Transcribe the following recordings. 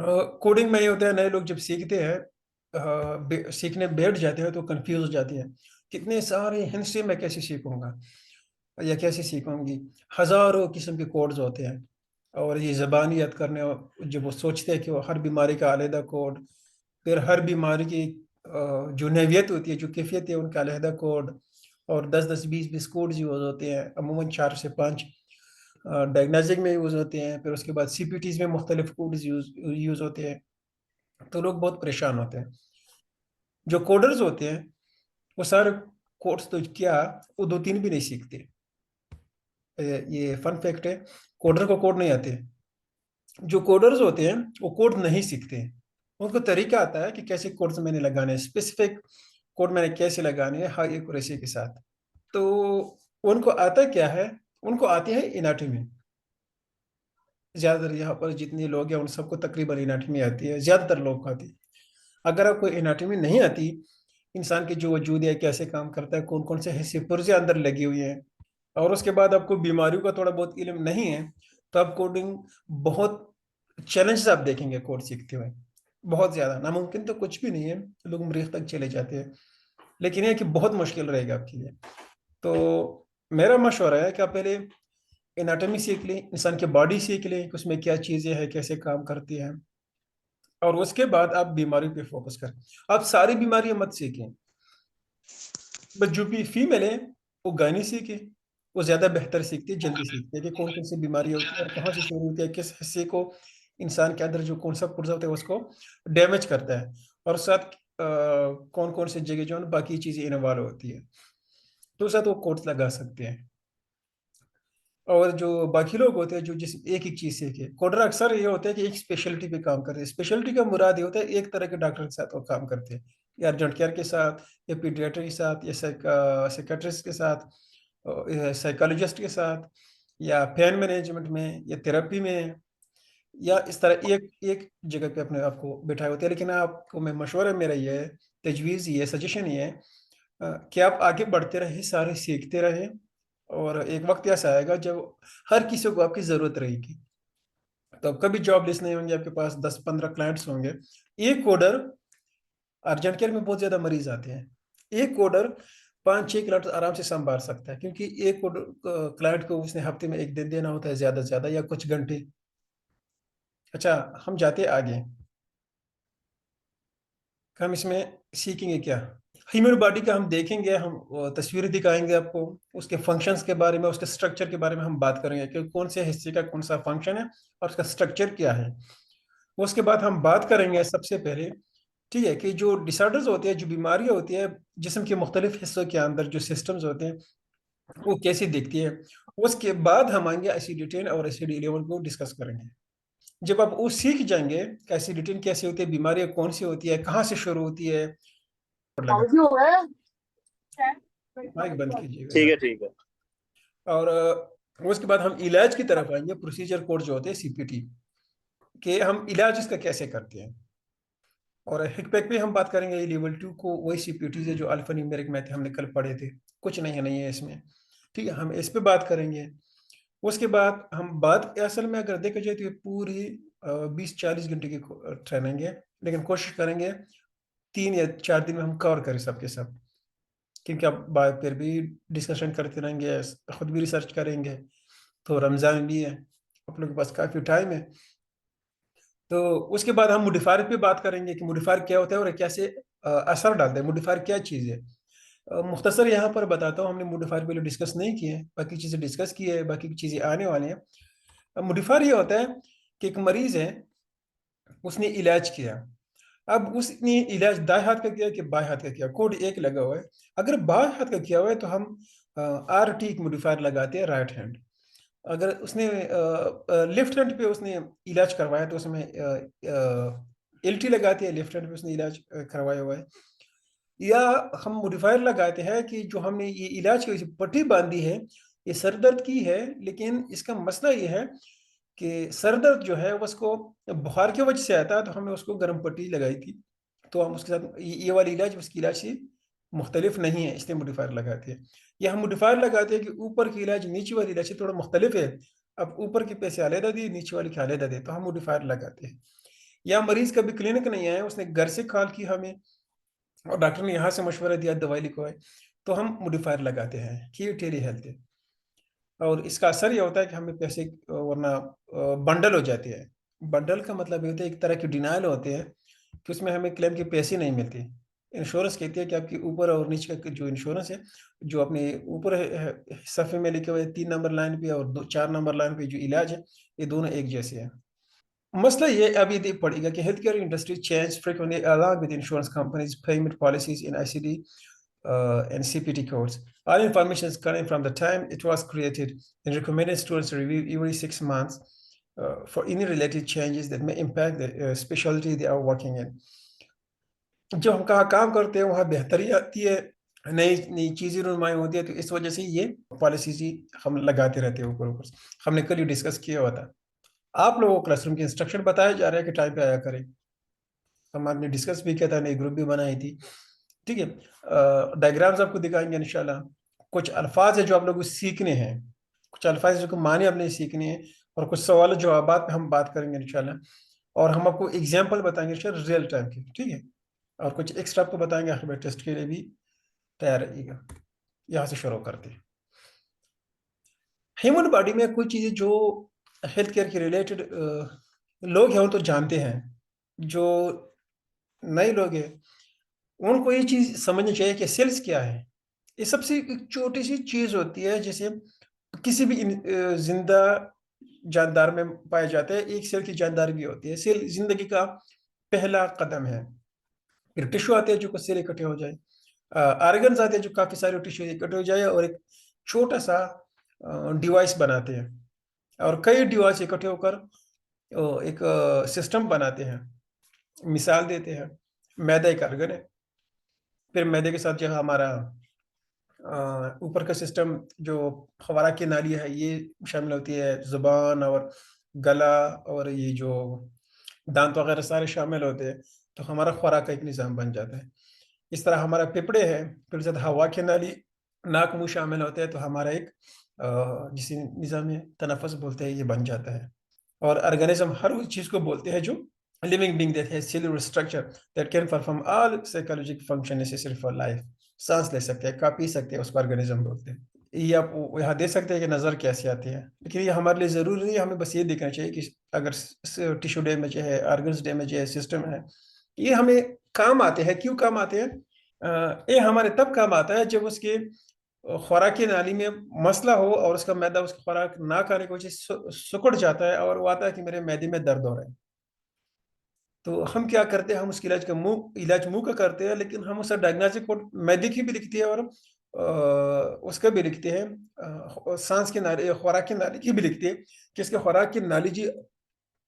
Coding में ये होता है, नए लोग जब सीखते हैं, सीखने बैठ जाते हैं तो कंफ्यूज हो जाते हैं। कितने सारे हिंदी मैं कैसे सीखूंगा या कैसे सीखूंगी। हजारों किस्म के कोड्स होते हैं, और ये जबान याद करने, जब वो सोचते हैं कि वो हर बीमारी का अलहदा कोड, फिर हर बीमारी की जो नैवियत होती है, जो कैफियत है, उनका अलहदा कोड, और 10-10 20-20 कोड यूज होते हैं, अमूमन 4 से 5 डायग्नोस्टिक में यूज होते हैं। फिर उसके बाद सीपीटीज में मुख्तलिफ कोड यूज होते हैं। तो लोग बहुत परेशान होते हैं। जो कोडर्स होते हैं वो सारे कोड्स तो क्या, वो 2-3 भी नहीं सीखते। ये फन फैक्ट है, कोडर को कोड नहीं आते। जो कोडर्स होते हैं वो कोड नहीं सीखते। उनको तरीका आता है कि कैसे कोड्स मैंने लगाने हैं, स्पेसिफिक कोड मैंने कैसे लगाने हैं हाई एक्यूरेसी के साथ। तो उनको आता क्या है, उनको आती है इनाटमी। ज्यादातर यहाँ पर जितने लोग हैं उन सबको तकरीबन इनाटमी आती है, ज्यादातर लोग को आती है। अगर आपको एनाटॉमी नहीं आती, इंसान की जो वजूद है कैसे काम करता है, कौन कौन से हिस्से पुर्जे अंदर लगी हुई हैं, और उसके बाद आपको बीमारियों का थोड़ा बहुत इल्म नहीं है, तो आप कोडिंग बहुत चैलेंजेस आप देखेंगे कोड सीखते हुए। बहुत ज्यादा नामुमकिन तो कुछ भी नहीं है, लोग मरीख तक चले जाते हैं, लेकिन यह कि बहुत मुश्किल रहेगा आपके लिए। तो मेरा मशवरा है कि आप पहले एनाटॉमी सीख लें, इंसान की बॉडी सीख लें कि उसमें क्या चीज़ें हैं, कैसे काम करती हैं, और उसके बाद आप बीमारियों पे फोकस करें। आप सारी बीमारियां मत सीखें, बस जो भी फीमेल है वो गायनी सीखे, वो ज्यादा बेहतर सीखती है, जल्दी सीखती है कि कौन कौन सी बीमारी होती है और कहाँ से शुरू होती है, किस हिस्से को इंसान के अंदर जो कौन सा पुर्जा होता है उसको डैमेज करता है, और साथ कौन कौन से जगह जो है ना, बाकी चीजें इन्वॉल्व होती है। तो साथ वो कोर्स लगा सकते हैं। और जो बाकी लोग होते हैं जो जिस एक ही चीज सीखे, कोडर अक्सर ये होता है कि एक स्पेशलिटी पे काम करते हैं। स्पेशलिटी का मुराद ये होता है एक तरह के डॉक्टर के साथ वो काम करते हैं, या अर्जेंट केयर के साथ, या पीडियाट्रिक के साथ, या साइकेट्रिस्ट के साथ, साइकोलॉजिस्ट के साथ, या पेन मैनेजमेंट में, या थेरेपी में, या इस तरह एक एक जगह पे अपने आप को बिठाए होते हैं। लेकिन आपको मैं मशवरा मेरा ये है, तजवीज़ ये, सजेशन ये है, कि आप आगे बढ़ते रहे, सारे सीखते रहे, और एक वक्त ऐसा आएगा जब हर किसी को आपकी जरूरत रहेगी। तो अब कभी जॉब लिस्ट नहीं होंगे, आपके पास 10-15 क्लाइंट्स होंगे। एक कोडर, अर्जेंट केयर में बहुत ज्यादा मरीज आते हैं, एक कोडर 5-6 क्लाइंट आराम से संभाल सकता है, क्योंकि एक कोडर क्लाइंट को उसने हफ्ते में एक दिन देना होता है ज्यादा से ज्यादा, या कुछ घंटे। अच्छा, हम जाते हैं आगे, हम इसमें सीखेंगे क्या। ह्यूमन बॉडी का हम देखेंगे, हम तस्वीरें दिखाएंगे आपको, उसके फंक्शंस के बारे में, उसके स्ट्रक्चर के बारे में हम बात करेंगे कि कौन से हिस्से का कौन सा फंक्शन है और उसका स्ट्रक्चर क्या है। उसके बाद हम बात करेंगे सबसे पहले, ठीक है, कि जो डिसऑर्डर्स होते हैं, जो बीमारियां होती है जिस्म के मुख्तलिफ हिस्सों के अंदर, जो सिस्टम्स होते हैं वो कैसे दिखती है। उसके बाद हम आएंगे एसिडिटी और एसिड लेवल को डिस्कस करेंगे। जब आप वो सीख जाएंगे कि एसिडिटी कैसे होती है, बीमारियां कौन सी होती है, कहाँ से शुरू होती है, लगा माइक बंद कीजिएगा ठीक जरा। है, ठीक है। और उसके बाद हम इलाज की तरफ आएंगे, प्रोसीजर कोड जो होते हैं सीपीटी के, हम इलाज इसका कैसे करते हैं। और हिकपैक पे हम बात करेंगे लेवल 2 को, वही सीपीटी से जो अल्फा न्यूमेरिक मैथ हमने कल पढ़े थे, कुछ नहीं है इसमें। ठीक है, हम इस पे बात करेंगे। उसके बाद हम बात असल में अगर देखा जाए तो ये पूरी 20-40 घंटे की ट्रेनिंग है, लेकिन कोशिश करेंगे 3 या 4 दिन में हम कवर करें सबके सब। क्योंकि अब फिर भी डिस्कशन करते रहेंगे, खुद भी रिसर्च करेंगे, तो रमज़ान भी है, आप लोग के पास काफ़ी टाइम है। तो उसके बाद हम मोडिफायर पे बात करेंगे कि मोडिफायर क्या होता है और कैसे असर डालता है, मोडिफायर क्या चीज़ है। मुख्तसर यहाँ पर बताता हूँ, हमने मोडिफायर पहले डिस्कस नहीं किए हैं, बाकी चीज़ें डिस्कस की है, बाकी चीज़ें आने वाली हैं। मोडिफायर ये होता है कि एक मरीज़ है, उसने इलाज किया। अब उसने इलाज दाएं हाथ का किया कि बाएं हाथ का किया, कोड एक लगा हुआ है। अगर बाएं हाथ का किया हुआ है तो हम RT मोडिफायर लगाते हैं, राइट हैंड। अगर उसने लेफ्ट हैंड पे उसने इलाज करवाया तो उसमें LT लगाते हैं, लेफ्ट हैंड पे उसने इलाज करवाया हुआ है। या हम मोडिफायर लगाते हैं कि जो हमने ये इलाज की पट्टी बांधी है, ये सर दर्द की है, लेकिन इसका मसला ये है कि सर दर्द जो है उसको बुखार की वजह से आता है, तो हमने उसको गर्म पट्टी लगाई थी। तो हम उसके साथ ये वाला इलाज उसकी इलाज से मुख्तलिफ नहीं है, इसलिए मोडिफायर लगाते हैं। या हम मोडिफायर लगाते हैं कि ऊपर की इलाज नीचे वाली इलाज से थोड़ा मुख्तलिफ है, अब ऊपर के पैसे अलहदा दिए, नीचे वाले के अलहदा दे, तो हम मोडिफायर लगाते हैं। या मरीज का भी क्लिनिक नहीं आया, उसने घर से कॉल की हमें और डॉक्टर ने यहाँ से मशवरा दिया, दवाई लिखवाए, तो हम मोडिफायर लगाते हैं कि ये टेली हेल्थ है। और इसका असर ये होता है कि हमें पैसे वरना बंडल हो जाते हैं। बंडल का मतलब ये होता है एक तरह की डिनायल होते हैं कि उसमें हमें क्लेम के पैसे नहीं मिलते। इंश्योरेंस कहती है कि आपकी ऊपर और नीचे का जो इंश्योरेंस है, जो अपने ऊपर सफ़े में लिखे हुए 3 नंबर लाइन पे और 4 नंबर लाइन पे जो इलाज है, ये दोनों एक जैसे हैं। मसला ये अभी देख पड़ेगा कि health care industry change frequently along with insurance companies payment policies in ICD and CPT codes. All information is coming from the time it was created and recommended students review every 6 months for any related changes that may impact the specialty they are working in. जो हम कहाँ काम करते हैं वहाँ बेहतरी आती है, नई नई चीज़ें नुमाई होती है, तो इस वजह से ये पॉलिसीज हम लगाते रहते हैं ऊपर ऊपर से। हमने कल ही डिस्कस किया हुआ था। आप लोगों को क्लासरूम की इंस्ट्रक्शन बताया जा रहा है कि टाइम पे आया करें। हमने डिस्कस भी किया था, नई ग्रुप भी बनाई थी। ठीक है, डायग्राम्स आपको दिखाएंगे इंशाल्लाह। कुछ अल्फाज है जो आप लोगों को सीखने हैं, कुछ अल्फाज जो माने आपने सीखने हैं, और कुछ सवाल जवाबात पे हम बात करेंगे इंशाल्लाह। और हम आपको एग्जाम्पल बताएंगे इंशाल्लाह रियल टाइम की, ठीक है। और कुछ एक्स्ट्रा आपको बताएंगे, आखिर टेस्ट के लिए भी तैयार रहिएगा। यहाँ से शुरू करते हैं। ह्यूमन बॉडी में कुछ चीज़ें जो हेल्थ केयर के रिलेटेड लोग हैं वो तो जानते हैं, जो नए लोग हैं उनको ये चीज़ समझनी चाहिए कि सेल्स क्या है। ये सबसे एक छोटी सी चीज़ होती है, जैसे किसी भी जिंदा जानदार में पाया जाता है, एक सेल की जानदारी भी होती है। सेल जिंदगी का पहला कदम है। फिर टिश्यू आते हैं जो कुछ सेल इकट्ठे हो जाए, ऑर्गन्स आते हैं जो काफ़ी सारे टिश्यू इकट्ठे हो जाए और एक छोटा सा डिवाइस बनाते हैं, और कई डिवाइस इकट्ठे होकर एक सिस्टम बनाते हैं। मिसाल देते हैं, मैदा एक ऑर्गन है। फिर मैदे के साथ जो है हमारा ऊपर का सिस्टम, जो फवारा की नाली है, ये शामिल होती है। जुबान और गला और ये जो दांत वगैरह सारे शामिल होते हैं, तो हमारा खुराक का एक निज़ाम बन जाता है। इस तरह हमारा फेफड़े है, फिर साथ हवा की नाली, नाक मुंह शामिल होते हैं, तो हमारा एक जिसे निज़ाम तनफ़ुस बोलते हैं, ये बन जाता है। और ऑर्गेनिज्म हर उस चीज़ को बोलते हैं जो living being that has cellular structure that can perform all psychological function necessary for life. सांस ले सकते हैं, खा पी सकते हैं, उसको ऑर्गेनिज्म बोलते हैं। ये आप यहाँ देख सकते हैं कि नज़र कैसे आती है, लेकिन ये हमारे लिए ज़रूरी नहीं है। हमें बस ये देखना चाहिए कि अगर टिश्यू डैमेज है, ऑर्गन्स डैमेज है, सिस्टम है, ये हमें काम आते हैं। क्यों काम आते हैं? ये हमारे तब काम आता है जब उसके खुराकी नाली में मसला हो और उसका मैदा उसका खुराक ना खाने की वजह से सिकुड़ जाता है, और वो आता है कि मेरे मैदे में दर्द हो रहा है। तो हम क्या करते हैं, हम उसके इलाज मुंह का करते हैं, लेकिन हम उसका डायग्नोस्टिक कोड मैदे की भी लिखते हैं और उसका भी लिखते हैं, सांस की नाली, खुराक की नाली की भी लिखते हैं कि इसके खुराक की नाली जी,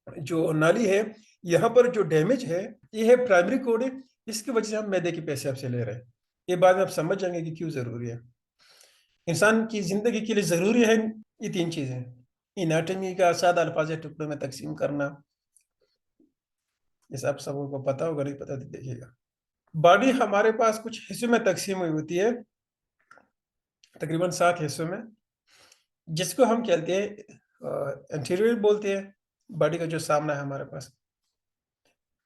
जो नाली है, यहाँ पर जो डैमेज है, ये है प्राइमरी कोड है। इसकी वजह से हम मैदे के पैसे आपसे ले रहे हैं। ये बाद में आप समझ जाएंगे कि क्यों जरूरी है। इंसान की जिंदगी के लिए जरूरी है ये 3 चीजें। इनाटमी का सादा अल्फाज टुकड़ों में तकसीम करना, जैसे आप सबको को पता होगा, नहीं पता तो देखिएगा। बॉडी हमारे पास कुछ हिस्सों में तकसीम हुई होती है, तकरीबन 7 हिस्सों में, जिसको हम कहते हैं एंटीरियर बोलते हैं, बॉडी का जो सामना है हमारे पास।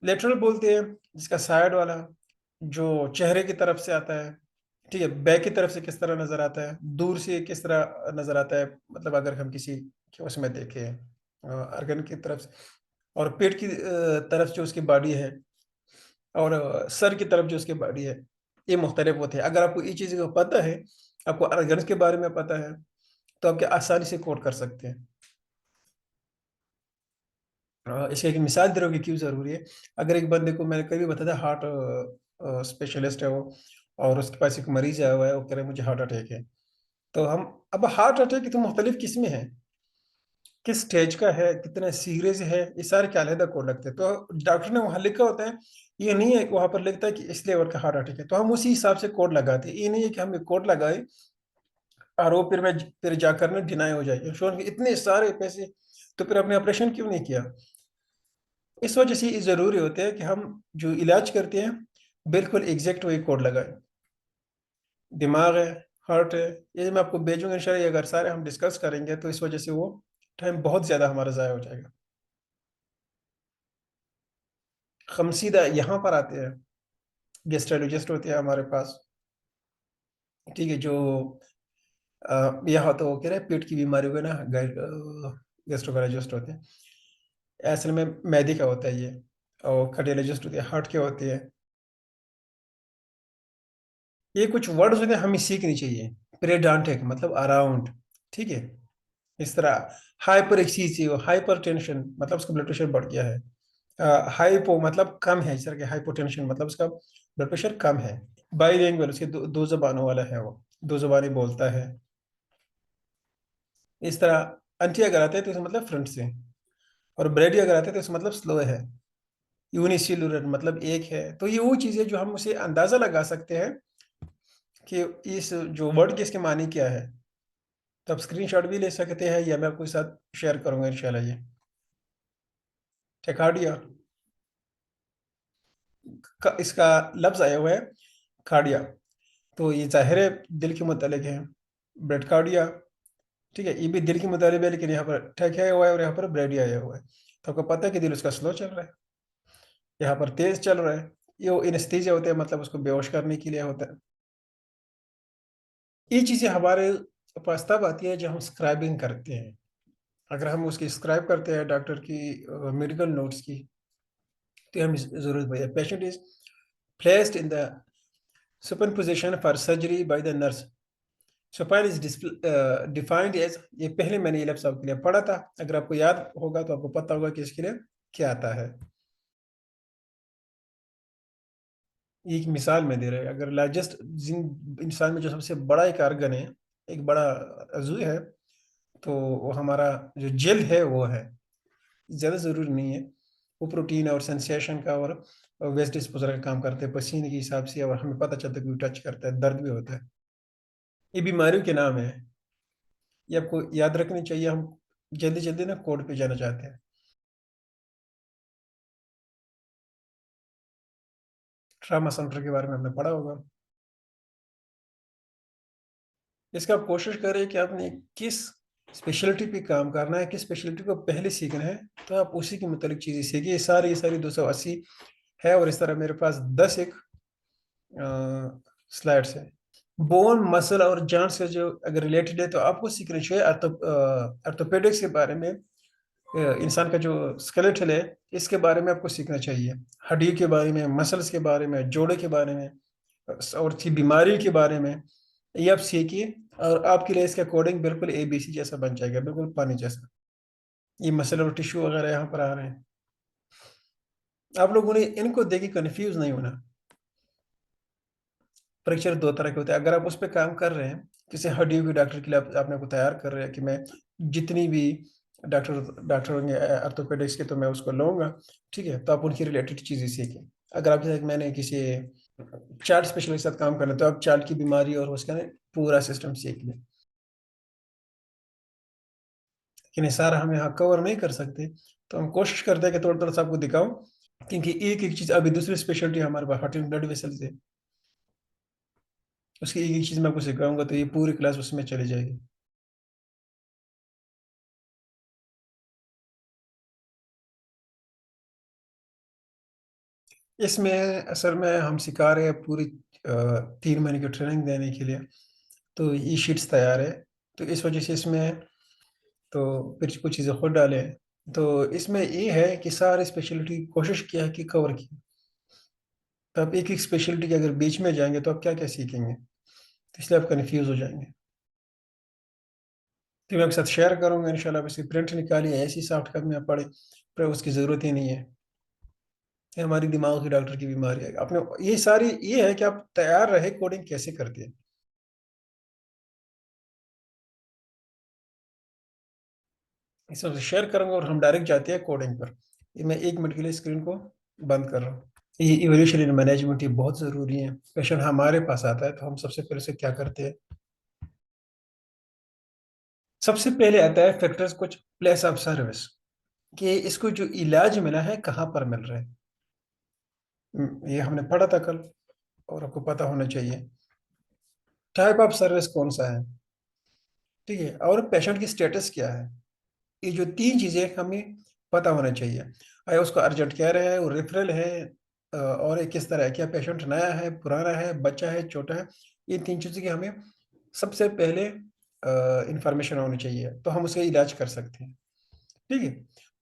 लेटरल बोलते हैं जिसका साइड वाला, जो चेहरे की तरफ से आता है। ठीक है, बैक की तरफ से किस तरह नजर आता है, दूर से किस तरह नजर आता है, मतलब अगर हम किसी के उसमें देखें अर्गन की तरफ से। और पेट की तरफ जो उसकी बॉडी है, और सर की तरफ जो उसकी बॉडी है, ये मुख्तलिफ होते हैं। अगर आपको ये चीज़ को पता है, आपको अर्गन के बारे में पता है, तो आप क्या आसानी से कोड कर सकते हैं। इसकी एक मिसाल दे रहा हूँ कि क्यों ज़रूरी है। अगर एक बंदे को, मैंने कभी बताया, हार्ट स्पेशलिस्ट है वो, और उसके पास एक मरीज आया हुआ है, वो कह रहा है मुझे हार्ट अटैक है। तो हम, अब हार्ट अटैक की तो मुख्तलिफ किस्में हैं, किस स्टेज का है, कितना सीरियस है, ये सारे क्या अलहदा कोड लगते हैं। तो डॉक्टर ने वहाँ लिखा होता है, ये नहीं है कि वहाँ पर लिखता है कि इस लेवल का हार्ट अटैक है, तो हम उसी हिसाब से कोड लगाते हैं। ये नहीं है कि हम ये कोड लगाए और वो फिर जाकर ना डिनाई हो जाए, इंश्योरेंस के इतने सारे पैसे, तो फिर आपने ऑपरेशन क्यों नहीं किया। इस वजह से ये ज़रूरी होता है कि हम जो इलाज करते हैं बिल्कुल एग्जैक्ट वही कोड लगाएं। दिमाग है, हार्ट है, ये मैं आपको भेजूंगा इंशाल्लाह। ये अगर सारे हम डिस्कस करेंगे तो इस वजह से वो टाइम बहुत ज़्यादा हमारा ज़ाया हो जाएगा। खमसीदा यहाँ पर आते हैं, गेस्ट्रोलॉजिस्ट होते हैं हमारे पास, ठीक है, जो यहाँ तो कह रहे हैं पेट की बीमारी को ना गेस्ट्रोलॉजिस्ट होते हैं, असल में मैदे का होता है ये। और कार्डियोलॉजिस्ट होते हैं, हार्ट के होते हैं। ये कुछ वर्ड्स होते हैं हमें सीखनी चाहिए। पेरिडांटिक मतलब अराउंड, ठीक है। इस तरह हाइपर एक्सीसिव, हाइपर टेंशन मतलब उसका ब्लड प्रेशर बढ़ गया है। हाइपो मतलब कम है, इस तरह के हाइपोटेंशन मतलब उसका ब्लड प्रेशर कम है। बाईलिंगुअल उसके दो जबानों वाला है, वो दो जबानें बोलता है। इस तरह अंटी अगर आते हैं तो इसका मतलब फ्रंट से, और ब्रेडी अगर आते हैं तो इसका मतलब स्लो है। यूनिसेलुलर मतलब एक है। तो ये वो चीज़ें जो हम उसे अंदाज़ा लगा सकते हैं कि इस जो वर्ड के इसके मानी क्या है। तो आप स्क्रीनशॉट भी ले सकते हैं, या मैं आपके साथ शेयर करूंगा इंशाल्लाह। ये टेकार्डिया का इसका लफ्ज आया हुआ है, कार्डिया। तो ये जाहिर है दिल के मुतालिक है, ब्रेडकार्डिया, ठीक है। ये भी दिल के मुतालिक है, लेकिन यहाँ पर ठेक आया हुआ है और यहाँ पर ब्रेडी आया हुआ है। तो आपको पता है कि दिल उसका स्लो चल रहा है, यहाँ पर तेज चल रहा है। ये वो एनेस्थीसिया होता है, मतलब उसको बेहोश करने के लिए होता है। ये चीज़ें हमारे पास तब आती है जब हम स्क्राइबिंग करते हैं। अगर हम उसकी स्क्राइब करते हैं डॉक्टर की मेडिकल नोट्स की, तो हमें ज़रूरत पड़ती है। Patient is placed in the supine position for surgery by the nurse. Supine is defined as, ये पहले मैंने ये लफ्ज़ आपके लिए पढ़ा था, अगर आपको याद होगा तो आपको पता होगा कि इसके लिए क्या आता है। एक मिसाल में दे रहे हैं, अगर लार्जेस्ट इंसान में जो सबसे बड़ा एक आर्गन है, एक बड़ा अज़ू है, तो वो हमारा जो जेल है वो है। ज़्यादा ज़रूरी नहीं है, वो प्रोटीन और सेंसेशन का और वेस्ट डिस्पोजल का काम करते हैं पसीने के हिसाब से, और हमें पता चलता है कि टच करता है, दर्द भी होता है। ये बीमारियों के नाम है, ये आपको याद रखनी चाहिए। हम जल्दी जल्दी ना कोड पे जाना चाहते हैं। ट्रामा सेंटर के बारे में हमने पढ़ा होगा। इसका आप कोशिश करें कि आपने किस स्पेशलिटी पे काम करना है, किस स्पेशलिटी को पहले सीखना है, तो आप उसी के मुतालिक चीज़ें सीखिए। ये सारी 280 है, और इस तरह मेरे पास 10 एक स्लाइड्स है। बोन मसल और जॉइंट से जो अगर रिलेटेड है तो आपको सीखना चाहिए। ऑर्थोपेडिक्स के बारे में, इंसान का जो स्केलेटल है इसके बारे में आपको सीखना चाहिए। हड्डी के बारे में, मसल्स के बारे में, जोड़े के बारे में, और थी बीमारी के बारे में, ये आप सीखिए। और आपके लिए इसका कोडिंग बिल्कुल ABC जैसा बन जाएगा, बिल्कुल पानी जैसा। ये मसल और टिश्यू वगैरह यहाँ पर आ रहे हैं। आप लोगों ने इनको देखिए, कंफ्यूज नहीं होना। फ्रैक्चर दो तरह के होते हैं। अगर आप उस पर काम कर रहे हैं, किसी हड्डियों के डॉक्टर के लिए आपने को तैयार कर रहे हैं कि मैं जितनी भी डॉक्टर होंगे ऑर्थोपेडिक्स के तो मैं उसको लूंगा, ठीक है, तो आप उनकी रिलेटेड चीज़ें सीखें। अगर आप जैसे कि मैंने किसी चार्ट स्पेशलिस्ट के साथ काम करना है, तो आप चार्ट की बीमारी और उसका ना पूरा सिस्टम सीख लें। लेकिन ये सारा हम यहाँ कवर नहीं कर सकते, तो हम कोशिश करते हैं कि थोड़ा थोड़ा सा आपको दिखाऊं, क्योंकि एक एक चीज़, अभी दूसरी स्पेशलिटी हमारे पास हार्ट एंड ब्लड वेसल्स है, उसकी एक एक चीज़ मैं आपको सिखाऊंगा तो ये पूरी क्लास उसमें चली जाएगी। इसमें असल में हम सिखा रहे हैं पूरी 3 महीने की ट्रेनिंग देने के लिए। तो ये शीट्स तैयार है, तो इस वजह से इसमें तो फिर कुछ चीज़ें खुद डाले हैं। तो इसमें ये है कि सारे स्पेशलिटी कोशिश किया है कि कवर की। तो आप एक एक स्पेशलिटी के अगर बीच में जाएंगे तो आप क्या क्या सीखेंगे, तो इसलिए आप कन्फ्यूज हो जाएंगे। तो मैं आपके साथ शेयर करूंगा इंशाल्लाह। आप इसकी प्रिंट निकालिए, ऐसी सॉफ्ट कॉपी में आप पढ़े, पर उसकी ज़रूरत ही नहीं है। ये हमारी दिमाग की डॉक्टर की बीमारी है। आपने ये सारी ये है कि आप तैयार रहे कोडिंग कैसे करते हैं। इस सबसे शेयर करूंगा और हम डायरेक्ट जाते हैं कोडिंग पर। ये मैं 1 मिनट के लिए स्क्रीन को बंद कर रहा हूँ। ये इवोल्यूशन इन मैनेजमेंट ये बहुत ज़रूरी है। पेशेंट हमारे पास आता है तो हम सबसे पहले से क्या करते हैं, सबसे पहले आता है फैक्टर्स कुछ प्लेस ऑफ सर्विस, कि इसको जो इलाज मिला है कहाँ पर मिल रहा है। ये हमने पढ़ा था कल, और आपको पता होना चाहिए। टाइप ऑफ सर्विस कौन सा है, ठीक है, और पेशेंट की स्टेटस क्या है। ये जो 3 चीज़ें हमें पता होना चाहिए। आया उसको अर्जेंट कह रहे हैं, वो रेफरल है, और ये किस तरह है, क्या पेशेंट नया है, पुराना है, बच्चा है, छोटा है। ये 3 चीज़ों की हमें सबसे पहले इंफॉर्मेशन होनी चाहिए, तो हम उसका इलाज कर सकते हैं। ठीक है।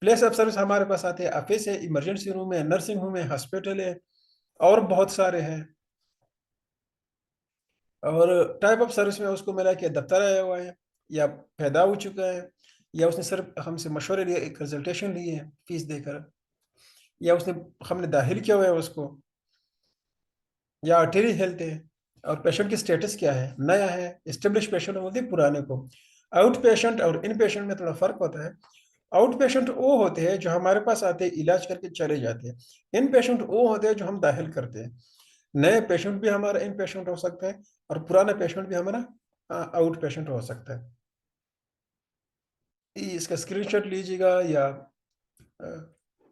प्लेस ऑफ सर्विस हमारे पास आते हैं, ऑफिस है, इमरजेंसी रूम है, नर्सिंग होम है, हॉस्पिटल है, और बहुत सारे हैं। और टाइप ऑफ सर्विस में उसको मिला कि दफ्तर आया हुआ है, या पैदा हो चुका है, या उसने सिर्फ हमसे मशवरे लिए, एक कंसल्टेशन ली है फीस देकर, या उसने हमने दाखिल किया हुआ है उसको, या आर्टेरी हेल्थ है। और पेशेंट की स्टेटस क्या है, नया है, एस्टेब्लिश पेशेंट बोलते हैं पुराने को। आउट पेशेंट और इन पेशेंट में थोड़ा फर्क होता है। आउट पेशेंट वो होते हैं जो हमारे पास आते हैं, इलाज करके चले जाते हैं। इन पेशेंट वो होते हैं जो हम दाखिल करते हैं। नए पेशेंट भी हमारा इन पेशेंट हो सकता है, और पुराना पेशेंट भी हमारा आउट पेशेंट हो सकता है। इसका स्क्रीनशॉट लीजिएगा, अ,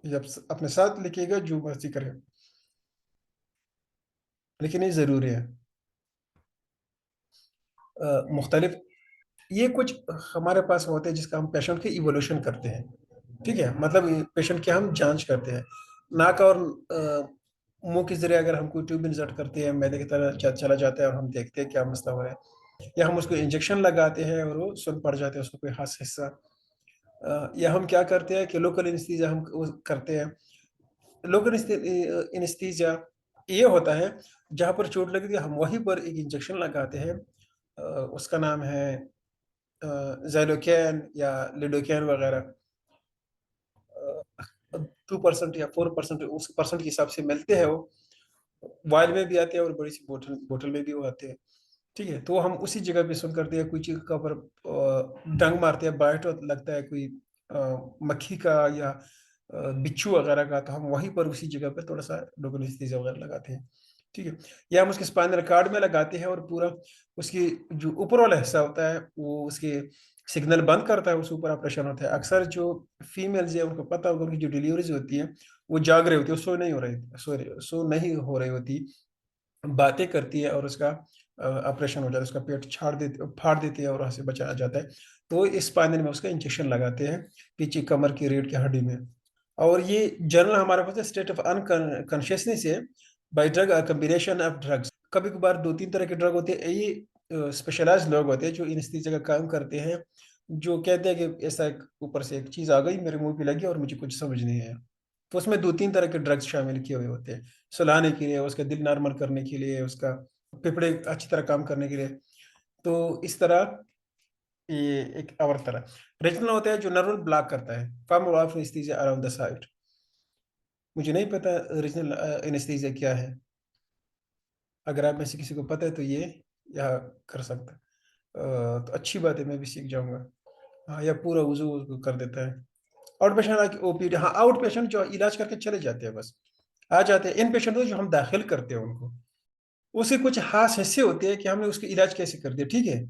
या अपने साथ लिखिएगा, जो मर्जी करें, लेकिन ये ज़रूरी है। मुख्तलिफ ये कुछ हमारे पास होते हैं जिसका हम पेशेंट की इवोल्यूशन करते हैं। ठीक है, मतलब पेशेंट की हम जांच करते हैं। नाक और मुंह के जरिए अगर हम कोई ट्यूब इंसर्ट करते हैं, मैदे की तरह चला जाता है, और हम देखते हैं क्या मसला हो रहा है, या हम उसको इंजेक्शन लगाते हैं और वो सुन पड़ जाते हैं उसको कोई खास हिस्सा। या हम क्या करते हैं कि लोकल एनेस्थीसिया हम वो करते हैं। लोकल एनेस्थीसिया ये होता है जहाँ पर चोट लगी थी, हम वहीं पर एक इंजेक्शन लगाते हैं। उसका नाम है ज़ैलोकैन या लिडोकैन वगैरह। 2% या 4% उस परसेंट के हिसाब से मिलते हैं वो। वायल में भी आते हैं और बड़ी सी बोतल बोतल में भी वो आते हैं। ठीक है, तो हम उसी जगह पे सुन करते हैं, कोई चीज़ का ऊपर डंग मारते हैं, बाइट लगता है कोई मक्खी का या बिच्छू वगैरह का, तो हम वहीं पर उसी जगह पे थोड़ा सा लोकल एनेस्थीसिया वगैरह लगाते हैं। ठीक है, या हम उसके स्पाइनल कार्ड में लगाते हैं, और पूरा उसकी जो ऊपर वाला हिस्सा होता है वो उसके सिग्नल बंद करता है, उसके ऊपर ऑपरेशन होता है। अक्सर जो फीमेल्स है उनको पता होगा, उनकी जो डिलीवरीज होती है वो जाग रही होती है, सो नहीं हो रही होती, बातें करती है, और उसका ऑपरेशन हो जाता है, उसका पेट फाड़ देती है और वहाँ से बचा जाता है। तो इस स्पाइनल में उसका इंजेक्शन लगाते हैं, पीछे कमर की रीढ़ की हड्डी में। और ये जनरल हमारे पास स्टेट ऑफ अनकॉन्शियसनेस है, by drug combination of drugs. कभी कभार 2-3 तरह के ड्रग होते हैं, ये स्पेशलाइज्ड लोग होते हैं जो एनेस्थीसिया का काम करते हैं, जो कहते हैं कि ऐसा ऊपर से एक चीज़ आ गई मेरे मुंह पे लगी और मुझे कुछ समझ नहीं आया। तो उसमें 2-3 तरह के ड्रग्स शामिल किए हुए होते हैं, सुलाने के लिए, उसका दिल नॉर्मल करने के लिए, उसका फेफड़े अच्छी तरह काम करने के लिए। तो इस तरह ये एक और तरह रीजनल होता है जो नर्वल ब्लॉक करता है, form of anaesthesia around the site. मुझे नहीं पता रीजनल एनेस्थीसिया क्या है, अगर आप में से किसी को पता है तो ये यहाँ कर सकता है। तो अच्छी बात है, मैं भी सीख जाऊंगा। हाँ, या पूरा वजू उसको कर देता है। आउट पेशेंट ओपीडी, हाँ, आउट पेशेंट जो इलाज करके चले जाते हैं, बस आ जाते हैं। इन पेशेंट को जो हम दाखिल करते हैं उनको, उसके कुछ खास हिस्से होते हैं कि हमने उसका इलाज कैसे कर दिया। ठीक है,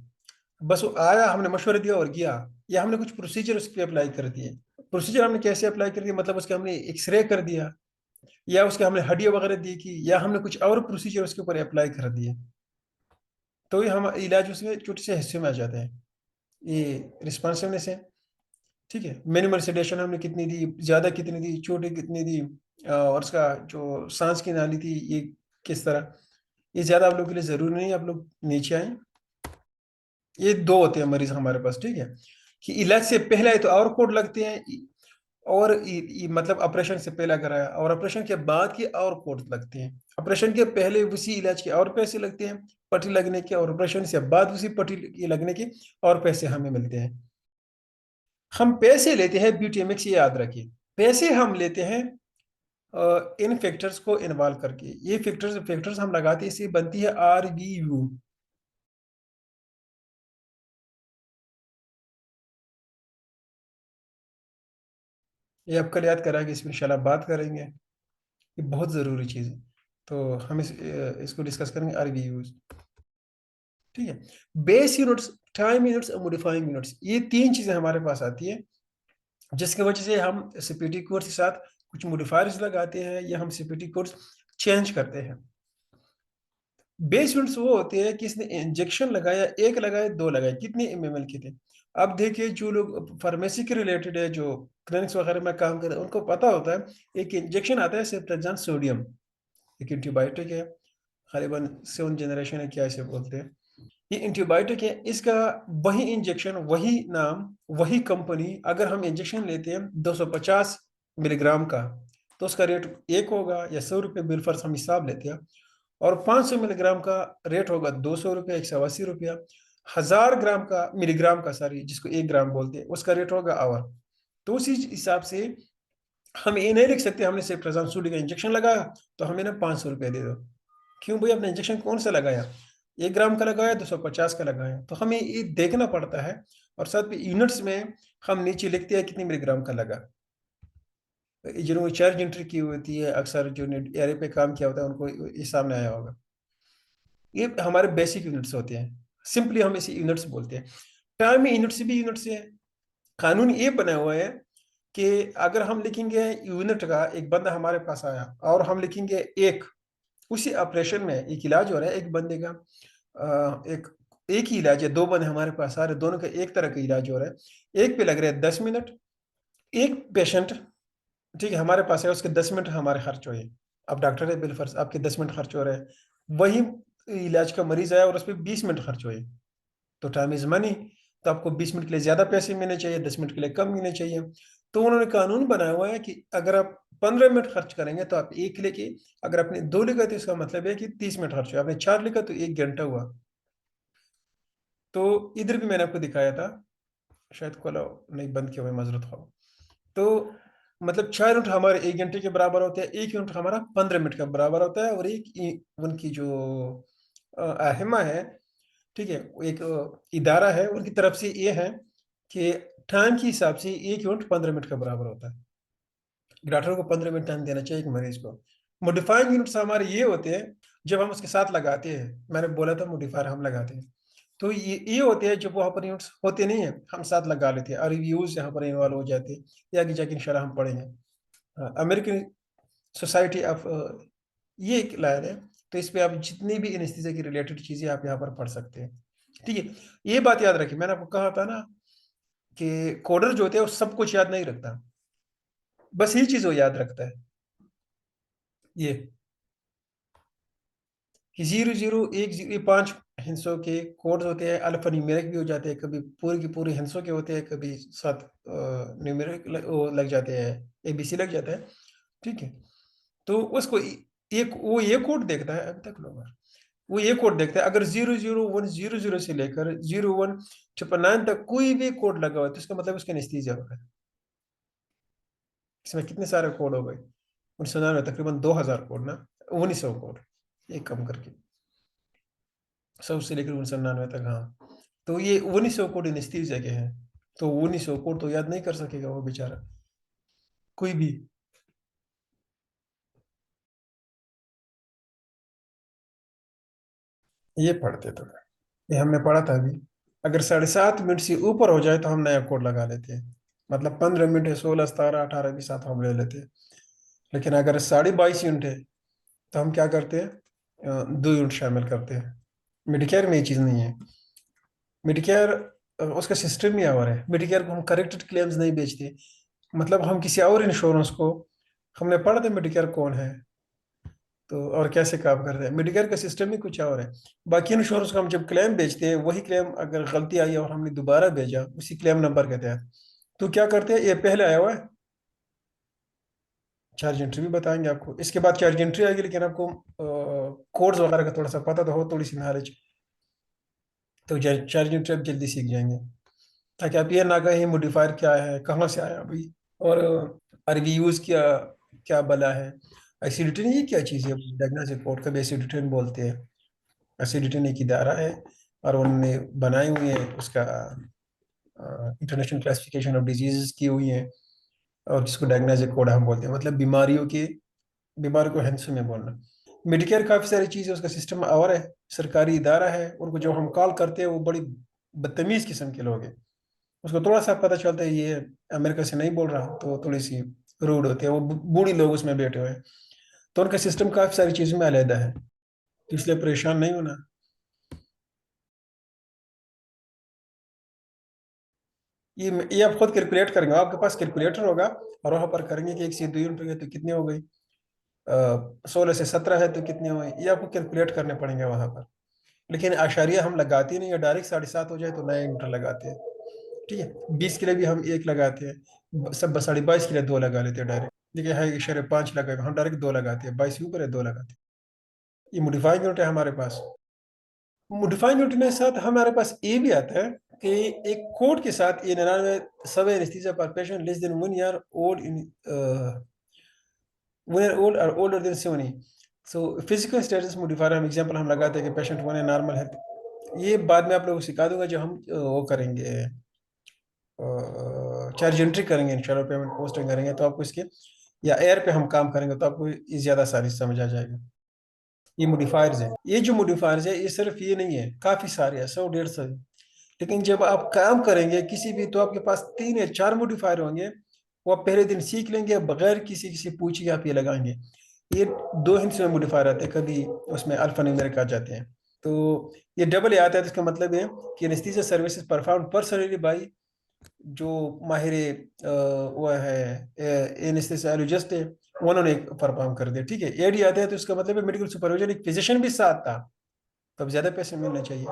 बस वो आया, हमने मशवरे दिया और गया, या हमने कुछ प्रोसीजर उस पर अप्लाई कर दिए। प्रोसीजर हमने कैसे अप्लाई कर दिया, मतलब उसके हमने एक्सरे कर दिया, या उसके हमने हड्डियाँ वगैरह दी की, या हमने कुछ और प्रोसीजर उसके ऊपर अप्लाई कर दिए, तो ये हम इलाज उसमें छोटे से हिस्से में आ जाते हैं। ये रिस्पॉन्सिवनेस है। ठीक है, मिनिमल सेडेशन हमने कितनी दी, ज़्यादा कितनी दी, छोटी कितनी दी, और उसका जो सांस की नाली थी ये किस तरह। ये ज़्यादा आप लोग के लिए ज़रूरी नहीं है, आप लोग नीचे आए। ये दो होते हैं मरीज हमारे पास। ठीक है, कि इलाज से पहले तो और कोड लगते हैं, और मतलब ऑपरेशन से पहले कराया, और ऑपरेशन के बाद के और कोड लगते हैं। ऑपरेशन के पहले उसी इलाज के और पैसे लगते हैं, पट्टी लगने के, और ऑपरेशन से बाद उसी पट्टी लगने के और पैसे हमें मिलते हैं। हम पैसे लेते हैं BTMX, ये याद रखिए। पैसे हम लेते हैं इन फैक्टर्स को इन्वॉल्व करके। ये फैक्टर्स फैक्टर्स हम लगाते हैं, इससे बनती है RVU। ये आप कल याद कराएंगे, इसमें इंशाल्लाह बात करेंगे, ये बहुत ज़रूरी चीज़ है। तो हम इसको डिस्कस करेंगे, RVUs। ठीक है, बेस यूनिट्स, टाइम यूनिट्स और मॉडिफाइंग यूनिट्स, ये 3 चीज़ें हमारे पास आती है, जिसकी वजह से हम CPT कोड्स के साथ कुछ मॉडिफायर्स लगाते हैं, या हम CPT कोड्स चेंज करते हैं। बेस यूनिट्स वो होते हैं कि इसने इंजेक्शन लगाया, एक लगाए, दो लगाए, कितने MML के थे, अब देखिए जो लोग फार्मेसी के रिलेटेड है, जो क्लिनिक्स वगैरह में काम कर रहे हैं, उनको पता होता है एक इंजेक्शन आता है सेफ्ट्राजन सोडियम, एक एंटीबायोटिक है, करीबन 7 जनरेशन है क्या इसे बोलते हैं। ये एंटीबायोटिक है, इसका वही इंजेक्शन, वही नाम, वही कंपनी, अगर हम इंजेक्शन लेते हैं 250 मिलीग्राम का, तो उसका रेट एक होगा, या 100 रुपये बिल फर्स हम हिसाब लेते हैं। और 500 मिलीग्राम का रेट होगा 200 रुपये, 180 रुपया। 1000 ग्राम का, मिलीग्राम का सॉरी, जिसको 1 ग्राम बोलते हैं, उसका रेट होगा आवर। तो उसी हिसाब से हम ये नहीं लिख सकते हमने सिर्फ ट्रांसूडी का इंजेक्शन लगाया तो हमें ना 500 रुपये दे दो। क्यों भाई, आपने इंजेक्शन कौन सा लगाया, 1 ग्राम का लगाया, 250 का लगाया, तो हमें ये देखना पड़ता है। और साथ में यूनिट्स में हम नीचे लिखते हैं कितनी मिलीग्राम का लगा। जिन्होंने चार्ज एंट्री की होती है, अक्सर जो एरे पे काम किया होता है, उनको ये सामने आया होगा। ये हमारे बेसिक यूनिट्स होते हैं, सिंपली हम इसे यूनिट्स बोलते हैं। टाइम में यूनिट्स भी यूनिट्स है। कानून ये बना हुआ है कि अगर हम लिखेंगे यूनिट का, एक बंदा हमारे पास आया और हम लिखेंगे एक, उसी ऑपरेशन में एक इलाज हो रहा है एक बंदे का, एक एक ही इलाज है, दो बंदे हमारे पास आ रहे, दोनों का एक तरह का इलाज हो रहा है, एक पे लग रहे हैं 10 मिनट, एक पेशेंट, ठीक है, हमारे पास है, उसके 10 मिनट हमारे खर्च हुए। अब डॉक्टर है, बिल फर्ज आपके 10 मिनट खर्च हो रहे हैं, वही इलाज का मरीज आया और उस पर 20 मिनट खर्च हुए, तो टाइम इज मनी। तो आपको 20 मिनट के लिए ज्यादा पैसे मिलने चाहिए, 10 मिनट के लिए कम मिलने चाहिए। तो उन्होंने कानून बनाया हुआ है कि अगर आप 15 मिनट खर्च करेंगे तो आप एक लेके, अगर आपने दो लिखा तो इसका मतलब है कि 30 मिनट खर्च हुआ, आपने चार लिखा तो 1 घंटा हुआ। तो इधर भी मैंने आपको दिखाया था, शायद खोला नहीं, बंद किया हुआ है, माजरत हो। तो मतलब 4 यूनिट हमारे 1 घंटे के बराबर होते हैं, 1 यूनिट हमारा 15 मिनट का बराबर होता है, और एक उनकी जो अहमा है, ठीक है, वो एक इदारा है, उनकी तरफ से ये है कि टाइम के हिसाब से 1 यूनिट 15 मिनट का बराबर होता है। डॉक्टर को 15 मिनट टाइम देना चाहिए एक मरीज को। मोडिफाइंग यूनिट्स हमारे ये होते हैं जब हम उसके साथ लगाते हैं, मैंने बोला था मोडिफायर हम लगाते हैं, तो ये होते हैं जब वहाँ पर यूनिट्स होते नहीं है, हम साथ लगा लेते हैं, और रिव्यूज यहाँ पर इन्वॉल्व हो जाते हैं, ये आगे जाके इंशाल्लाह हम पढ़ेंगे। अमेरिकन सोसाइटी ऑफ, ये एक लाइन है, तो इस पे आप जितनी भी एनेस्थीसिया की रिलेटेड चीजें आप यहाँ पर पढ़ सकते हैं। ठीक है, ये बात याद रखिए, मैंने आपको कहा था ना कि कोडर जो होते हैं वो सब कुछ याद नहीं रखता, बस ये चीज वो याद रखता है, ये कि 0 0 1 0 5 हिंसों के कोड्स होते हैं, अल्फा न्यूमेरिक भी हो जाते हैं, कभी पूरे की पूरे हिंसों के होते हैं, कभी साथ न्यूमेरिक लग जाते हैं, एबीसी लग जाता है। ठीक है, तो उसको एक वो ये कोड देखता है, अभी तक लोग वो ये कोड देखता है, अगर 0 0 1 0 0 से लेकर 0 1 9 तक कोई भी कोड लगा हुआ है तो इसका मतलब उसका एनेस्थीसिया हो रहा है। इसमें कितने सारे कोड हो गए, 1999 तकरीबन 2000 कोड ना, 1900 कोड, एक कम करके 100 से लेकर 1999 तक, हाँ। तो ये 1900 कोड एनेस्थीसिया के हैं, तो 1900 कोड तो याद नहीं कर सकेगा वो बेचारा कोई भी। ये पढ़ते तो, ये हमने पढ़ा था अभी, अगर 7.5 मिनट से ऊपर हो जाए तो हम नया कोड लगा लेते हैं, मतलब 15 मिनट है, 16 17 18 के साथ हम ले लेते हैं। लेकिन अगर 22.5 यूनिट है तो हम क्या करते हैं, 2 यूनिट शामिल करते हैं। मेडिकेयर में ये चीज़ नहीं है। मेडिकेयर उसका सिस्टम ही और है, मेडिकेयर को हम करेक्टेड क्लेम्स नहीं बेचते, मतलब हम किसी और इंश्योरेंस को, हमने पढ़ा था मेडिकेयर कौन है तो और कैसे काम करता है, मेडिकेयर का सिस्टम ही कुछ और है। बाकी इंश्योरेंस को हम जब क्लेम बेचते हैं, वही क्लेम अगर गलती आई और हमने दोबारा भेजा उसी क्लेम नंबर के तहत, तो क्या करते हैं, ये पहले आया हुआ है, चार्ज एंट्री भी बताएंगे आपको, इसके बाद चार्ज एंट्री आएगी, लेकिन आपको कोड्स वगैरह का थोड़ा सा पता तो हो, थोड़ी सी नॉलेज, तो चार्ज एंट्री आप जल्दी सीख जाएंगे, ताकि आप ये ना कहें मोडिफायर क्या है, कहाँ से आया भाई, और रिव्यूज क्या, क्या बला है। एसिडिटी ये क्या चीज़ है, डायग्नोस्टिक कोड का भी एसिडिटी बोलते हैं। एसिडिटी एक इदारा है, और उन्होंने बनाई हुई है उसका इंटरनेशनल क्लासिफिकेशन ऑफ डिजीजेस की हुई है, और जिसको डायग्नोस्टिक कोड हम बोलते हैं, मतलब बीमारियों के, बीमार को हिंसू में बोलना। मेडिकेयर काफ़ी सारी चीज़ है, उसका सिस्टम और है, सरकारी इदारा है, उनको जो हम कॉल करते हैं वो बड़ी बदतमीज़ किस्म के लोग हैं, उसको थोड़ा सा पता चलता है ये अमेरिका से नहीं बोल रहा, तो थोड़ी सी रूड होती है, वो बूढ़ी लोग उसमें बैठे हुए हैं, तो उनका सिस्टम काफ़ी सारी चीज़ों में अलहदा है, तो इसलिए परेशान नहीं होना। ये आप खुद कैलकुलेट करेंगे, आपके पास कैलकुलेटर होगा और वहां पर करेंगे कि 1 से 2 यूनिट हो गए तो कितनी हो गई, 16 से 17 है तो कितने हुए, ये आपको कैलकुलेट करने पड़ेंगे वहां पर। लेकिन आशारिया हम लगाते ही नहीं है, डायरेक्ट 7.5 हो जाए तो नया यूनिट लगाते हैं। ठीक है, 20 के लिए भी हम 1 लगाते हैं, सब 22.5 के लिए 2 लगा लेते हैं डायरेक्ट। देखिए है 5 लगा, हम डायरेक्ट 2 लगाते हैं, 22 के ऊपर है 2 लगाते हैं। ये मॉडिफाइंग यूनिट है हमारे पास। मॉडिफाइंग यूनिट में साथ हमारे पास ये भी आता है कि एक कोड के साथ ये 99 सब एनेस्थीसिया पर patient less than 1 year old in 1 year old और older than 70। So physical status modifier हम एग्जांपल हम लगाते हैं कि पेशेंट 1 है, नॉर्मल है। ये बाद में आप लोगों को सिखा दूंगा जब हम वो करेंगे, चार्ज एंट्री करेंगे, इंशाल्लाह पेमेंट पोस्टिंग करेंगे तो आपको इसके, या एयर पे हम काम करेंगे तो आपको ये ज़्यादा आसानी से समझ आ जाएगा। ये मॉडिफायर्स है, ये जो मॉडिफायर्स है ये सिर्फ ये नहीं है, काफ़ी सारे हैं, 100 150 है। लेकिन जब आप काम करेंगे किसी भी तो आपके पास 3 या 4 मॉडिफायर होंगे, वो आप पहले दिन सीख लेंगे, बगैर किसी किसी पूछे आप ये लगाएंगे। ये 2 हिंट्स में मॉडिफायर आते हैं, कभी उसमें अल्फा न्यूमेरिक आ जाते हैं। तो ये डबल ए आता है, तो इसका मतलब है कि anaesthesia services perform personally by जो माहिर वो है एनेस्थेसियोलॉजिस्ट है, उन्होंने परफॉर्म कर दिया। ठीक है, एडी आता है तो इसका मतलब है मेडिकल सुपरविजन, एक फिजिशियन भी साथ था, तब ज्यादा पैसे मिलने चाहिए।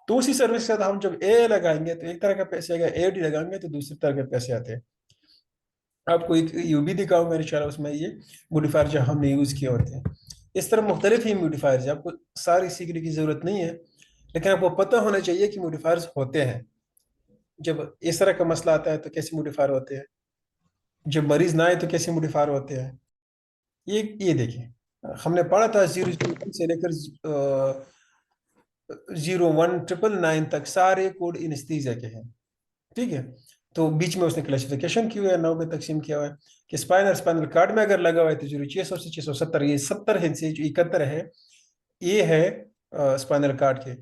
तो उसी सर्विस के साथ हम जब ए लगाएंगे तो एक तरह का पैसे आएगा, एडी लगाएंगे तो दूसरी तरह के पैसे आते हैं। आपको एक यू भी दिखाऊंगा इंशाल्लाह, उसमें ये मॉडिफायर जो हमने यूज किए होते हैं। इस तरह मुख्तलिफ ही मॉडिफायर्स है, आपको सारी सीखने की जरूरत नहीं है, लेकिन आपको पता होना चाहिए कि मॉडिफायर्स होते हैं। जब इस तरह का मसला आता है तो कैसे मॉडिफायर होते हैं, जब मरीज ना आए तो कैसे मॉडिफायर होते हैं। ये देखिए, हमने पढ़ा था 0 से लेकर 01 999 तक सारे कोड इनेस्थीसिया के हैं। ठीक है, तो बीच में उसने क्लासिफिकेशन की हुई है, 9 में तकसीम किया हुआ है कि स्पाइनल कार्ड में अगर लगा हुआ है तो 0600 से 670, ये 70 है से जो 71 है, ये है स्पाइनल कार्ड के।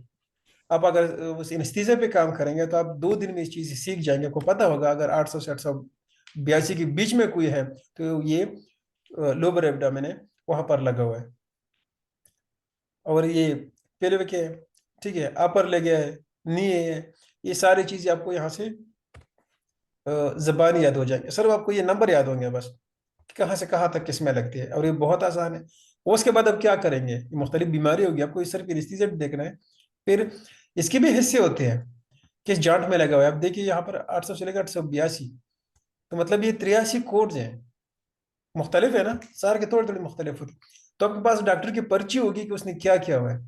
आप अगर उस इनेस्थीसिया पे काम करेंगे तो आप 2 दिन में इस चीज़ सीख जाएंगे, आपको पता होगा अगर 800 से 882 के बीच में कोई है तो ये लोअर एब्डोमेन है, वहां पर लगा हुआ है। और ये पेल्विक है, ठीक है, अपर लेग है, नी है, ये सारी चीजें आपको यहाँ से जबानी याद हो जाएंगे, सिर्फ आपको ये नंबर याद होंगे बस कि कहाँ से कहाँ तक किसमें लगती है, और ये बहुत आसान है। उसके बाद अब क्या करेंगे, ये मुख्तलिफ बीमारी होगी, आपको इस सिर्फ एनेस्थीसिया देखना है। फिर इसके भी हिस्से होते हैं, किस जॉइंट में लगा हुआ है। अब देखिए यहाँ पर 800 से लेकर 882, तो मतलब ये 83 कोड्स हैं, मुख्तलिफ है ना, सारे के थोड़ी थोड़ी मुख्तलिफ होती। तो आपके पास डॉक्टर की पर्ची होगी कि उसने क्या किया हुआ है,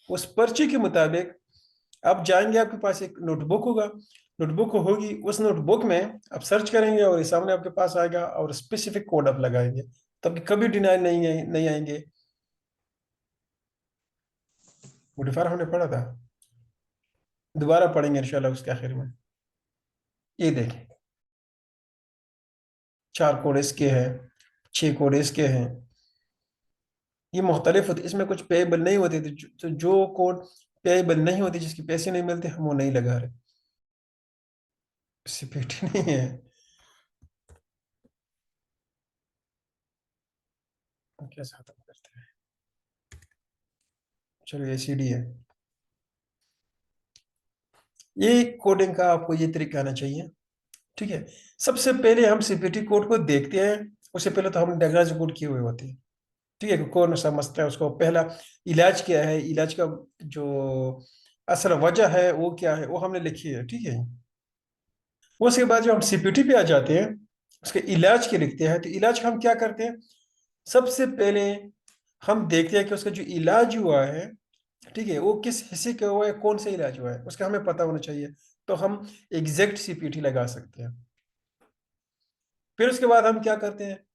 उस पर्ची के मुताबिक आप जाएंगे, आपके पास एक नोटबुक होगा, नोटबुक होगी, उस नोटबुक में आप सर्च करेंगे और ये सामने आपके पास आएगा और स्पेसिफिक कोड आप लगाएंगे, तब कभी डिनाइल नहीं आएंगे। मोडिफायर हमने पढ़ा था, दोबारा पढ़ेंगे इंशाल्लाह उसके आखिर में। ये देखें, 4 कोड इसके हैं, 6 कोड इसके हैं, ये मुख्तलिफ होते, इसमें कुछ पेएबल नहीं होते थे, जो कोड पेएबल नहीं होती, जिसके पैसे नहीं मिलते, हम वो नहीं लगा रहे, सीपीटी नहीं है। कैसे खत्म करते हैं, चलो ये सीडी है। ये कोडिंग का आपको ये तरीका आना चाहिए। ठीक है, सबसे पहले हम सीपीटी कोड को देखते हैं, उससे पहले तो हम डायग्नोस्टिक कोड किए हुए होते हैं। ठीक है, कौन समझता है उसको, पहला इलाज क्या है, इलाज का जो असल वजह है वो क्या है, वो हमने लिखी है। ठीक है, उसके बाद जब हम सीपीटी पे आ जाते हैं, उसके इलाज के लिखते हैं, तो इलाज का हम क्या करते हैं, सबसे पहले हम देखते हैं कि उसका जो इलाज हुआ है, ठीक है, वो किस हिस्से का हुआ है, कौन सा इलाज हुआ है, उसका हमें पता होना चाहिए, तो हम एग्जैक्ट सीपीटी लगा सकते हैं। फिर उसके बाद हम क्या करते हैं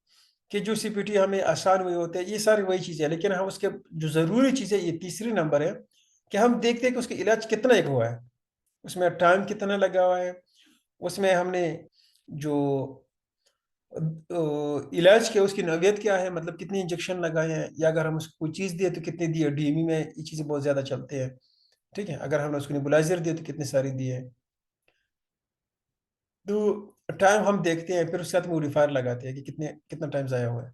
कि जो सीपीटी हमें आसान हुए होते हैं, ये सारी वही चीज़ें हैं, लेकिन हम उसके जो ज़रूरी चीज़ है, ये तीसरी नंबर है कि हम देखते हैं कि उसका इलाज कितना एक हुआ है, उसमें टाइम कितना लगा हुआ है, उसमें हमने जो इलाज किया उसकी नौयत क्या है, मतलब कितने इंजेक्शन लगाए हैं, या अगर हम उसको कोई चीज़ दिए तो कितने दिए, डीएमई में ये चीज़ें बहुत ज़्यादा चलते हैं। ठीक है, अगर हमने उसको नेबुलाइजर दिए तो कितने सारे दिए। तो टाइम हम देखते हैं, फिर उसके साथ मॉडिफायर लगाते हैं कि कितना टाइम ज़ाया हुआ है।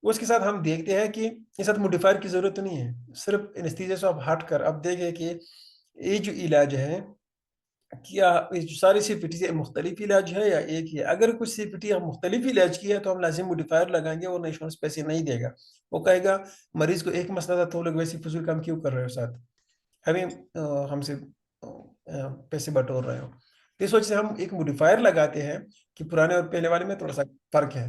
उसके साथ हम देखते हैं कि इस साथ मॉडिफायर की ज़रूरत नहीं है, सिर्फ एनेस्थीसिया से आप हट कर अब देखें कि ये जो इलाज है क्या ये जो सारी सीपीटी से मुख्तलिफ इलाज है या एक ही है? अगर कुछ सीपीटी हम मुख्तलिफ इलाज की है तो हम लाजिम मोडिफायर लगाएंगे और इंश्योरेंस पैसे नहीं देगा। वो कहेगा मरीज को एक मसला था तो लोग वैसे फजूल काम क्यों कर रहे हो, साथ हमें हमसे पैसे बटोर रहे हो। तो इस वजह से हम एक मोडिफायर लगाते हैं कि पुराने और पहले वाले में थोड़ा सा फर्क है,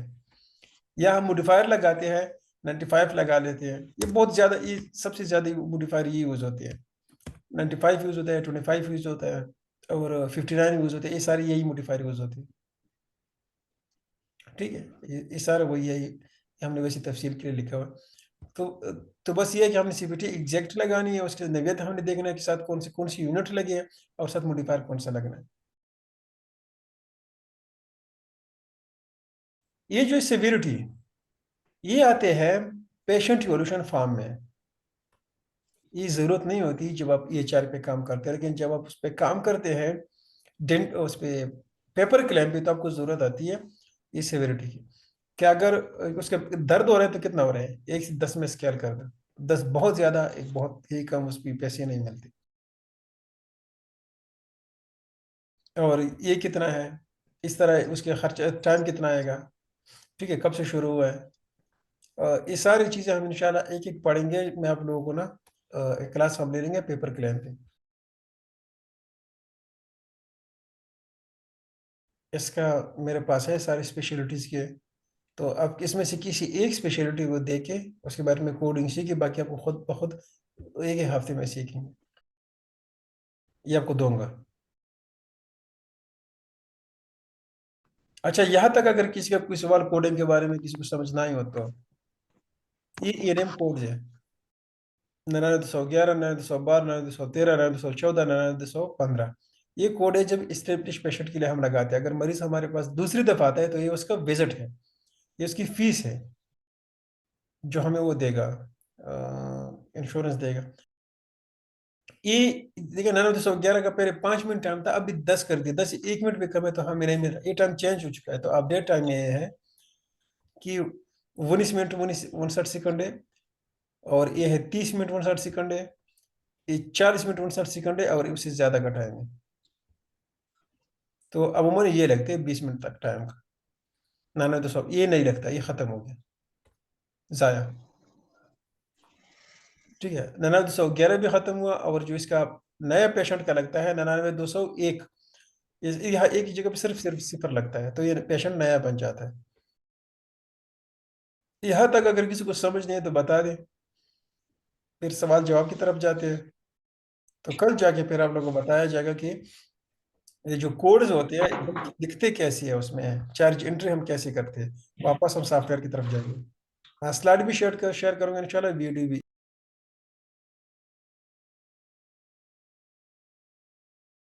या हम मोडिफायर लगाते हैं 95 लगा लेते हैं। ये बहुत ज़्यादा, ये सबसे ज़्यादा मोडिफायर ये यूज़ होती है। 95 यूज़ होता है, 25 यूज़ होता है और 59 यूज़ होते हैं। ये सारी यही मोडिफायर यूज़ होती है। ठीक है, ये सारा वही है, ये हमने वैसी तफसील के लिए लिखा हुआ है। तो बस ये है कि हमने सीपीटी एग्जैक्ट लगानी है, उसके नवियत हमने देखना है कि साथ कौन सी यूनिट लगे हैं और साथ मोडिफायर कौन सा लगना है। ये जो सिविरिटी, ये आते हैं पेशेंट इवोल्यूशन फॉर्म में। ये ज़रूरत नहीं होती जब आप EHR पे काम करते हैं, लेकिन जब आप उस पर काम करते हैं डेंट उस पे पेपर क्लेम पे, तो आपको ज़रूरत आती है ये सेवेरिटी की। क्या अगर उसके दर्द हो रहे हैं तो कितना हो रहे हैं, 1 से 10 में स्केल कर दें। 10 बहुत ज़्यादा, एक बहुत ही कम, उस पर पैसे नहीं मिलते। और ये कितना है, इस तरह उसके खर्च टाइम कितना आएगा, ठीक है, कब से शुरू हुआ है। ये सारी चीज़ें हम इंशाल्लाह एक एक पढ़ेंगे। मैं आप लोगों को ना एक क्लास हम ले लेंगे पेपर क्लेम पे। इसका मेरे पास है सारी स्पेशलिटीज़ के। तो आप इसमें से किसी एक स्पेशलिटी को देके उसके बारे में कोडिंग सीखिए, बाकी आपको खुद ब खुद एक ही हफ्ते में सीखेंगे। ये आपको दूंगा। अच्छा, यहाँ तक अगर किसी का कोई सवाल कोडिंग के बारे में किसी को समझना ही हो तो ये ENM कोड है। 9211, 9212, 9213, 9214, 9215। ये कोड है जब स्टेब्लिश पेशेंट के लिए हम लगाते हैं। अगर मरीज हमारे पास दूसरी दफा आता है तो ये उसका विजिट है, ये उसकी फीस है जो हमें वो देगा, इंश्योरेंस देगा। ये देखिए, 9211 का पहले 5 मिनट टाइम था, अभी 10 कर दिया, 10 1 मिनट भी कम है तो हमें नहीं मिल रहा। ये टाइम चेंज हो चुका है। तो अपडेट टाइम ये है कि 19 मिनट 59 सेकंड है, और ये है 30 मिनट 59 सेकंड है, ये 40 मिनट 59 सेकंड है, और उससे ज्यादा का टाइम है। तो अमूमन ये लगते हैं 20 मिनट तक टाइम का। 9200 ये नहीं लगता, ये खत्म हो गया, जाया। ठीक है, 9211 भी खत्म हुआ, और जो इसका नया पेशेंट का लगता है 99201, यहाँ एक ही जगह पे सिर्फ सिर्फ सिफर लगता है, तो ये पेशेंट नया बन जाता है। यहाँ तक अगर किसी को समझ नहीं है तो बता दें, फिर सवाल जवाब की तरफ जाते हैं। तो कल जाके फिर आप लोगों को बताया जाएगा कि ये जो कोड्स होते हैं हम लिखते कैसे है, उसमें चार्ज एंट्री हम कैसे करते हैं। वापस हम सॉफ्टवेयर की तरफ जाएंगे। हाँ, स्लाइड भी शेयर करूंगा इंशाल्लाह, वीडियो भी।